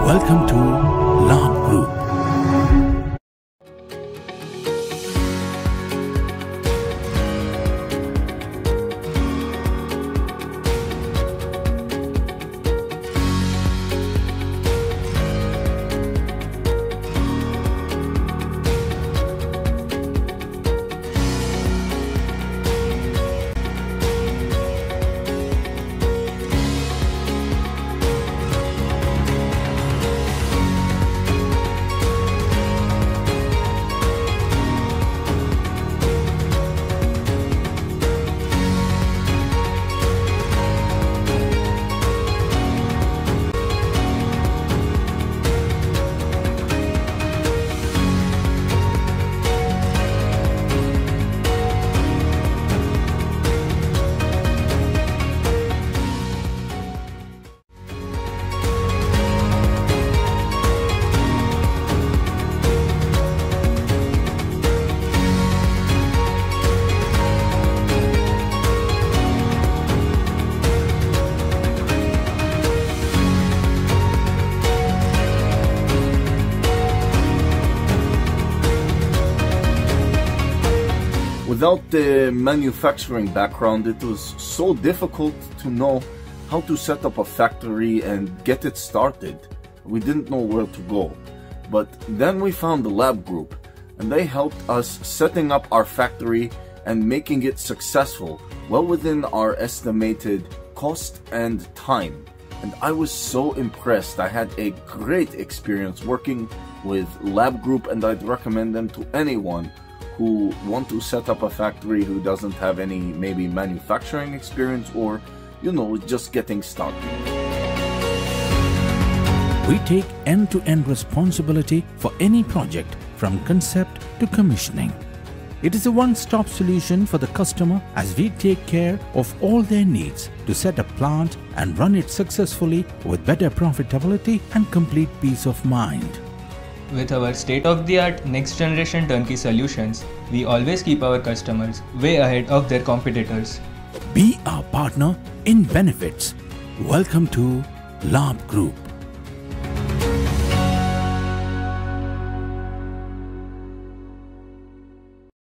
Welcome to Labh Group. Without the manufacturing background, it was so difficult to know how to set up a factory and get it started. We didn't know where to go. But then we found the Labh Group, and they helped us setting up our factory and making it successful, well within our estimated cost and time. And I was so impressed. I had a great experience working with Labh Group, and I'd recommend them to anyone who want to set up a factory who doesn't have any maybe manufacturing experience or, just getting started. We take end-to-end responsibility for any project from concept to commissioning. It is a one-stop solution for the customer as we take care of all their needs to set a plant and run it successfully with better profitability and complete peace of mind. With our state-of-the-art next-generation turnkey solutions, we always keep our customers way ahead of their competitors. Be our partner in benefits. Welcome to Labh Group.